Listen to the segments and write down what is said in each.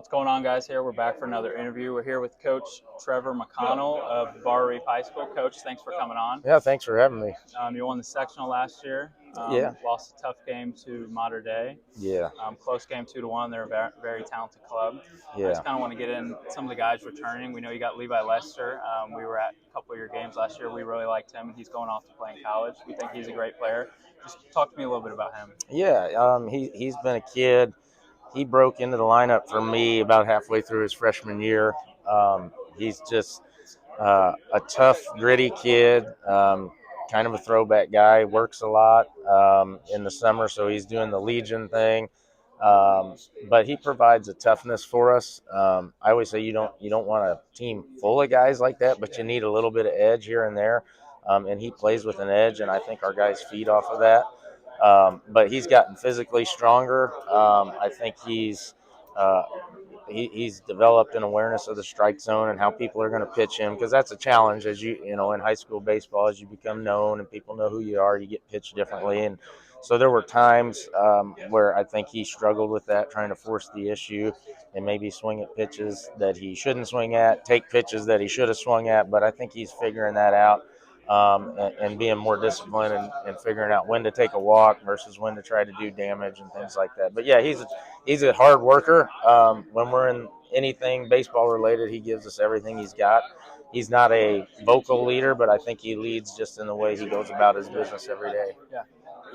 What's going on, guys? Here we're back for another interview. We're here with Coach Trevor McConnell of Barr-Reeve High School. Coach, thanks for coming on. Yeah, thanks for having me. You won the sectional last year. Yeah. Lost a tough game to Mater Dei. Yeah. Close game 2-1. They're a very talented club. I Yeah. just kind of want to get in some of the guys returning. We know you got Levi Lester. We were at a couple of your games last year. We really liked him. He's going off to play in college. We think he's a great player. Just talk to me a little bit about him. Yeah. He's been a kid. He broke into the lineup for me about halfway through his freshman year. He's just a tough, gritty kid. Kind of a throwback guy. Works a lot in the summer, so he's doing the Legion thing. But he provides a toughness for us. I always say you don't want a team full of guys like that, but you need a little bit of edge here and there. And he plays with an edge, and I think our guys feed off of that. But he's gotten physically stronger. I think uh, he's developed an awareness of the strike zone and how people are going to pitch him, because that's a challenge as you know in high school baseball. As you become known and people know who you are, you get pitched differently. And so there were times where I think he struggled with that, trying to force the issue and maybe swing at pitches that he shouldn't swing at, take pitches that he should have swung at. But I think he's figuring that out. And being more disciplined and figuring out when to take a walk versus when to try to do damage and things like that. But yeah, he's a hard worker. When we're in anything baseball related, he gives us everything he's got. He's not a vocal leader, but I think he leads just in the way he goes about his business every day. Yeah.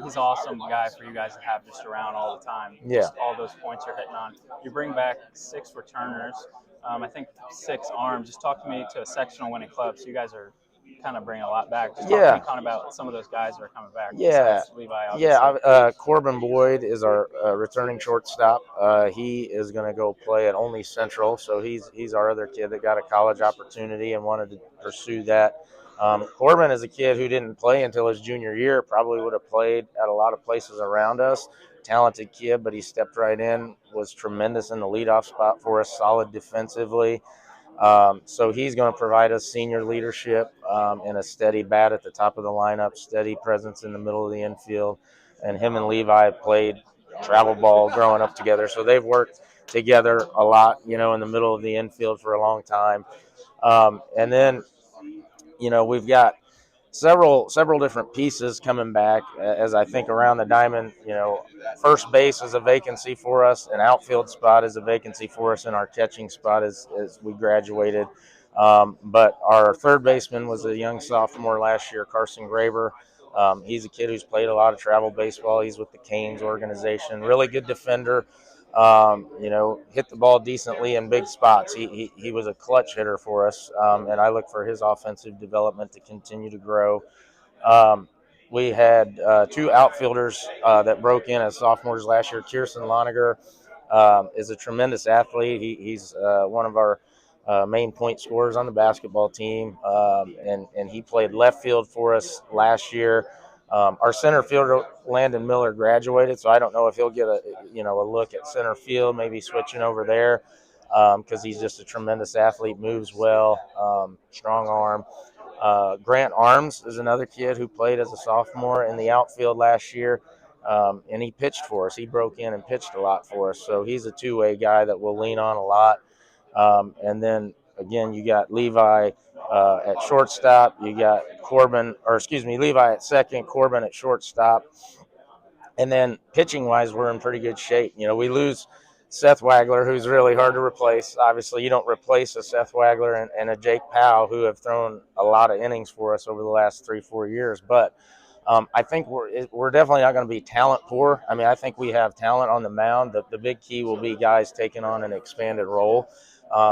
He's an awesome guy for you guys to have just around all the time. Yeah. Just all those points you're hitting on. You bring back 6 returners. I think 6 arms. Just talk to me to a sectional winning club. So you guys are kind of bringing a lot back. Just talk to me kind of about some of those guys that are coming back. Yeah. Levi, obviously. Corbin Boyd is our returning shortstop. He is going to go play at Only Central, so he's our other kid that got a college opportunity and wanted to pursue that. Corbin is a kid who didn't play until his junior year. Probably would have played at a lot of places around us. Talented kid, but he stepped right in, was tremendous in the leadoff spot for us, solid defensively. So he's going to provide us senior leadership and a steady bat at the top of the lineup, steady presence in the middle of the infield. And him and Levi played travel ball growing up together, so they've worked together a lot, in the middle of the infield for a long time. And then, we've got several different pieces coming back as I think around the diamond. First base is a vacancy for us, an outfield spot is a vacancy for us, and our catching spot as we graduated. But our third baseman was a young sophomore last year, Carson Graber. He's a kid who's played a lot of travel baseball. He's with the Canes organization, really good defender. Hit the ball decently in big spots. He was a clutch hitter for us, and I look for his offensive development to continue to grow. We had 2 outfielders that broke in as sophomores last year. Kirsten Loniger is a tremendous athlete. He's one of our main point scorers on the basketball team, and he played left field for us last year. Our center fielder Landon Miller graduated, so I don't know if he'll get a look at center field, maybe switching over there, because he's just a tremendous athlete, moves well, strong arm. Grant Arms is another kid who played as a sophomore in the outfield last year, and he pitched for us. He broke in and pitched a lot for us, so he's a two-way guy that we'll lean on a lot. And then again, you got Levi at shortstop. You got Levi at second, Corbin at shortstop. And then pitching-wise, we're in pretty good shape. We lose Seth Wagler, who's really hard to replace. Obviously, you don't replace a Seth Wagler and a Jake Powell, who have thrown a lot of innings for us over the last 3-4 years. But I think we're definitely not going to be talent poor. I mean, I think we have talent on the mound. The big key will be guys taking on an expanded role.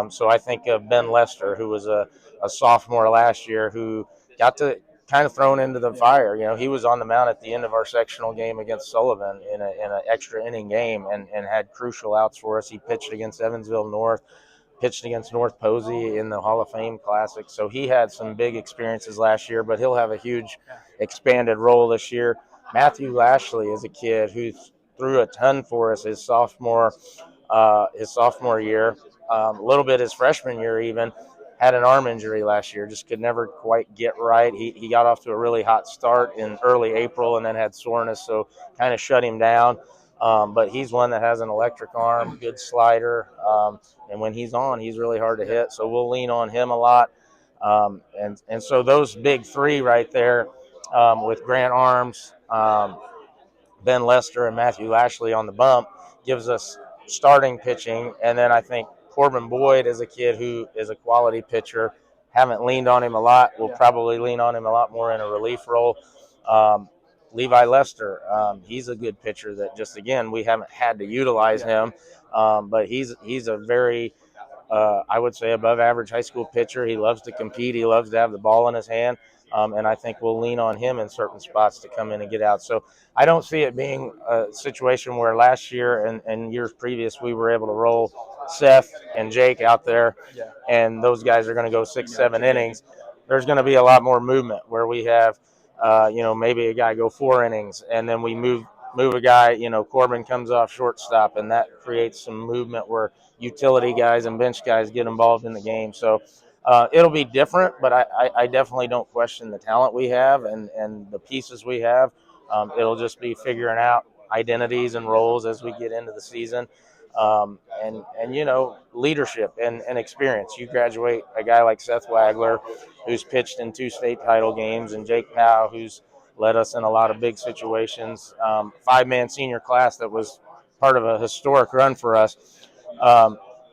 So I think of Ben Lester, who was a sophomore last year, who got to kind of thrown into the fire. He was on the mound at the end of our sectional game against Sullivan in an extra inning game and had crucial outs for us. He pitched against Evansville North, pitched against North Posey in the Hall of Fame Classic. So he had some big experiences last year, but he'll have a huge expanded role this year. Matthew Lashley is a kid who threw a ton for us his sophomore year, a little bit his freshman year even. Had an arm injury last year, just could never quite get right. He got off to a really hot start in early April and then had soreness, so kind of shut him down. But he's one that has an electric arm, good slider, and when he's on, he's really hard to hit. So we'll lean on him a lot. And so those big three right there, with Grant Arms, Ben Lester, and Matthew Lashley on the bump, gives us starting pitching. And then I think Corbin Boyd is a kid who is a quality pitcher. Haven't leaned on him a lot. We'll probably lean on him a lot more in a relief role. Levi Lester, he's a good pitcher that just, again, we haven't had to utilize him. But he's a very, I would say, above average high school pitcher. He loves to compete. He loves to have the ball in his hand. And I think we'll lean on him in certain spots to come in and get out. So I don't see it being a situation where last year and years previous we were able to roll Seth and Jake out there, and those guys are going to go 6-7 innings. There's going to be a lot more movement where we have, maybe a guy go 4 innings, and then we move a guy. Corbin comes off shortstop, and that creates some movement where utility guys and bench guys get involved in the game. So it'll be different, but I definitely don't question the talent we have and the pieces we have. It'll just be figuring out identities and roles as we get into the season. And leadership and experience. You graduate a guy like Seth Wagler, who's pitched in 2 state title games, and Jake Powell, who's led us in a lot of big situations. 5-man senior class that was part of a historic run for us.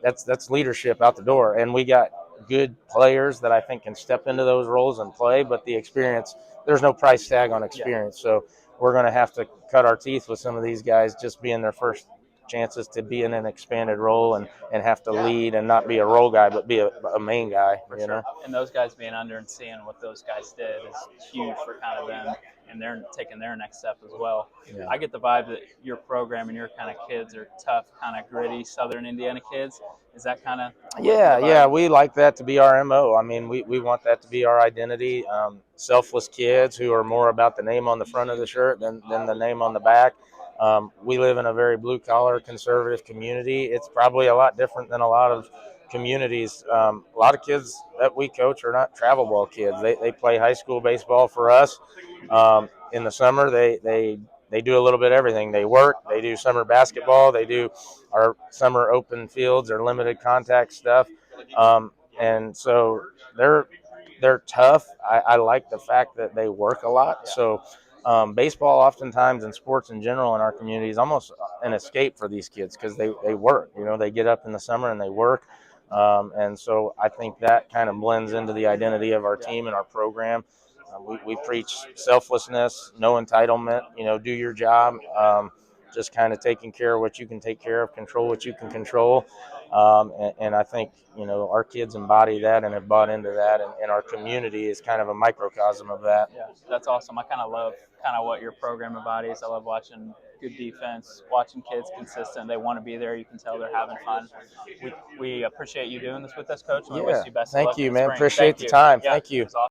That's leadership out the door, and we got good players that I think can step into those roles and play. But the experience, there's no price tag on experience, so we're going to have to cut our teeth with some of these guys just being their first chances to be in an expanded role and have to lead and not be a role guy but be a main guy. Sure. And those guys being under and seeing what those guys did is huge for kind of them, and they're taking their next step as well. I get the vibe that your program and your kind of kids are tough, kind of gritty Southern Indiana kids. Is that kind of we like that to be our MO. I mean, we want that to be our identity. Selfless kids who are more about the name on the front of the shirt than the name on the back. We live in a very blue-collar, conservative community. It's probably a lot different than a lot of communities. A lot of kids that we coach are not travel ball kids. They play high school baseball for us. In the summer, they do a little bit of everything. They work. They do summer basketball. They do our summer open fields or limited contact stuff. And so they're tough. I like the fact that they work a lot. So baseball oftentimes, and sports in general in our community, is almost an escape for these kids because they work. They get up in the summer and they work. And so I think that kind of blends into the identity of our team and our program. We preach selflessness, no entitlement, do your job, just kind of taking care of what you can take care of, control what you can control. And I think, our kids embody that and have bought into that, and our community is kind of a microcosm of that. Yeah, that's awesome. I kind of love what your program embodies. I love watching good defense, watching kids consistent. They want to be there. You can tell they're having fun. We appreciate you doing this with us, Coach. And we wish you best of luck. Thank you, man. Appreciate the time. Thank you.